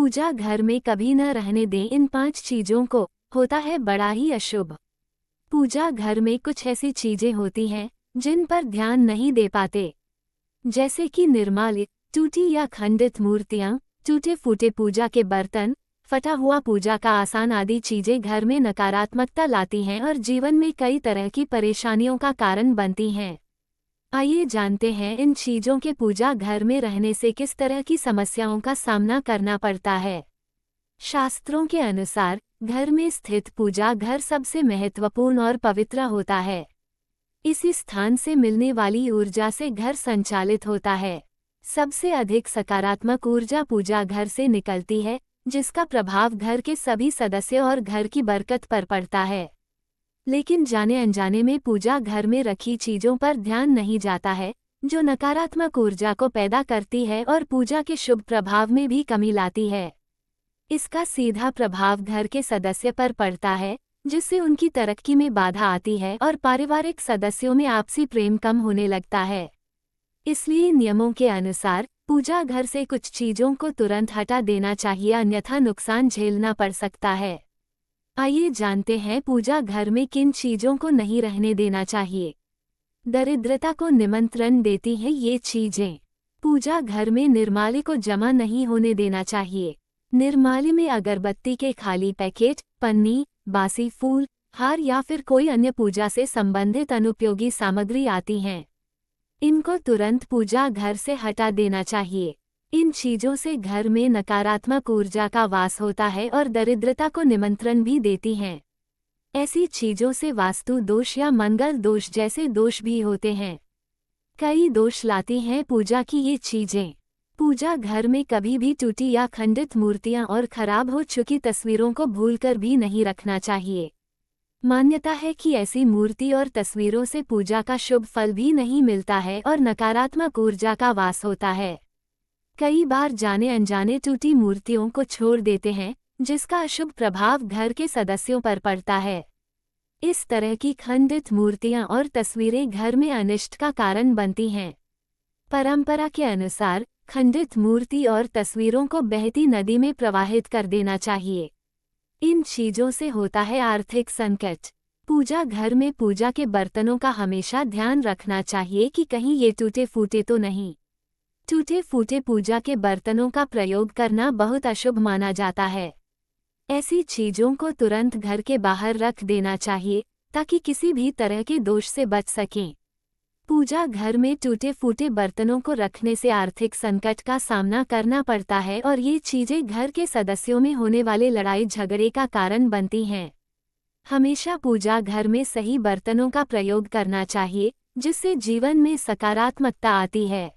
पूजा घर में कभी न रहने दें इन 5 चीजों को, होता है बड़ा ही अशुभ। पूजा घर में कुछ ऐसी चीजें होती हैं जिन पर ध्यान नहीं दे पाते, जैसे कि निर्माल्य, टूटी या खंडित मूर्तियां, टूटे फूटे पूजा के बर्तन, फटा हुआ पूजा का आसान आदि चीजें घर में नकारात्मकता लाती हैं और जीवन में कई तरह की परेशानियों का कारण बनती हैं। आइए जानते हैं इन चीजों के पूजा घर में रहने से किस तरह की समस्याओं का सामना करना पड़ता है। शास्त्रों के अनुसार घर में स्थित पूजा घर सबसे महत्वपूर्ण और पवित्र होता है। इसी स्थान से मिलने वाली ऊर्जा से घर संचालित होता है। सबसे अधिक सकारात्मक ऊर्जा पूजा घर से निकलती है, जिसका प्रभाव घर के सभी सदस्यों और घर की बरकत पर पड़ता है। लेकिन जाने अनजाने में पूजा घर में रखी चीजों पर ध्यान नहीं जाता है, जो नकारात्मक ऊर्जा को पैदा करती है और पूजा के शुभ प्रभाव में भी कमी लाती है। इसका सीधा प्रभाव घर के सदस्य पर पड़ता है, जिससे उनकी तरक्की में बाधा आती है और पारिवारिक सदस्यों में आपसी प्रेम कम होने लगता है। इसलिए नियमों के अनुसार पूजा घर से कुछ चीजों को तुरंत हटा देना चाहिए, अन्यथा नुकसान झेलना पड़ सकता है। आइए जानते हैं पूजा घर में किन चीजों को नहीं रहने देना चाहिए। दरिद्रता को निमंत्रण देती हैं ये चीजें। पूजा घर में निर्माल्य को जमा नहीं होने देना चाहिए। निर्माल्य में अगरबत्ती के खाली पैकेट, पन्नी, बासी फूल, हार या फिर कोई अन्य पूजा से संबंधित अनुपयोगी सामग्री आती हैं। इनको तुरंत पूजा घर से हटा देना चाहिए। इन चीजों से घर में नकारात्मक ऊर्जा का वास होता है और दरिद्रता को निमंत्रण भी देती हैं। ऐसी चीजों से वास्तु दोष या मंगल दोष जैसे दोष भी होते हैं। कई दोष लाती हैं पूजा की ये चीजें। पूजा घर में कभी भी टूटी या खंडित मूर्तियां और खराब हो चुकी तस्वीरों को भूलकर भी नहीं रखना चाहिए। मान्यता है कि ऐसी मूर्ति और तस्वीरों से पूजा का शुभ फल भी नहीं मिलता है और नकारात्मक ऊर्जा का वास होता है। कई बार जाने अनजाने टूटी मूर्तियों को छोड़ देते हैं, जिसका अशुभ प्रभाव घर के सदस्यों पर पड़ता है। इस तरह की खंडित मूर्तियां और तस्वीरें घर में अनिष्ट का कारण बनती हैं। परंपरा के अनुसार खंडित मूर्ति और तस्वीरों को बहती नदी में प्रवाहित कर देना चाहिए। इन चीजों से होता है आर्थिक संकट। पूजा घर में पूजा के बर्तनों का हमेशा ध्यान रखना चाहिए कि कहीं ये टूटे फूटे तो नहीं। टूटे फूटे पूजा के बर्तनों का प्रयोग करना बहुत अशुभ माना जाता है। ऐसी चीजों को तुरंत घर के बाहर रख देना चाहिए, ताकि किसी भी तरह के दोष से बच सकें। पूजा घर में टूटे फूटे बर्तनों को रखने से आर्थिक संकट का सामना करना पड़ता है और ये चीजें घर के सदस्यों में होने वाले लड़ाई झगड़े का कारण बनती हैं। हमेशा पूजा घर में सही बर्तनों का प्रयोग करना चाहिए, जिससे जीवन में सकारात्मकता आती है।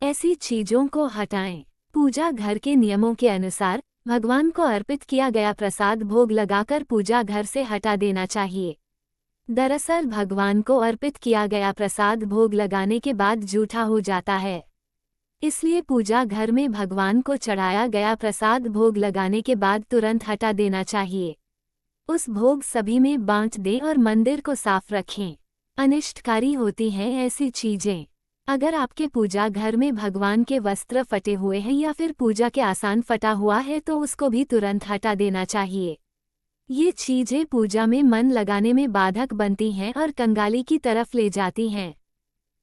ऐसी चीजों को हटाएं। पूजा घर के नियमों के अनुसार भगवान को अर्पित किया गया प्रसाद भोग लगाकर पूजा घर से हटा देना चाहिए। दरअसल भगवान को अर्पित किया गया प्रसाद भोग लगाने के बाद जूठा हो जाता है। इसलिए पूजा घर में भगवान को चढ़ाया गया प्रसाद भोग लगाने के बाद तुरंत हटा देना चाहिए। उस भोग सभी में बांट दें और मंदिर को साफ रखें। अनिष्टकारी होती हैं ऐसी चीजें। अगर आपके पूजा घर में भगवान के वस्त्र फटे हुए हैं या फिर पूजा के आसान फटा हुआ है तो उसको भी तुरंत हटा देना चाहिए। ये चीजें पूजा में मन लगाने में बाधक बनती हैं और कंगाली की तरफ ले जाती हैं।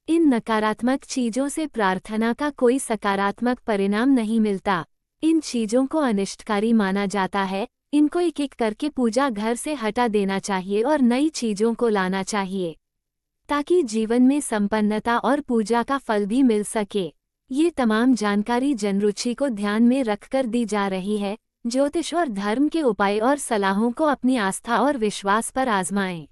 इन नकारात्मक चीजों से प्रार्थना का कोई सकारात्मक परिणाम नहीं मिलता। इन चीजों को अनिष्टकारी माना जाता है। इनको एक एक करके पूजा घर से हटा देना चाहिए और नई चीजों को लाना चाहिए, ताकि जीवन में संपन्नता और पूजा का फल भी मिल सके। ये तमाम जानकारी जनरुचि को ध्यान में रखकर दी जा रही है। ज्योतिष और धर्म के उपाय और सलाहों को अपनी आस्था और विश्वास पर आजमाएं।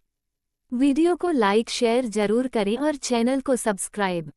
वीडियो को लाइक शेयर जरूर करें और चैनल को सब्सक्राइब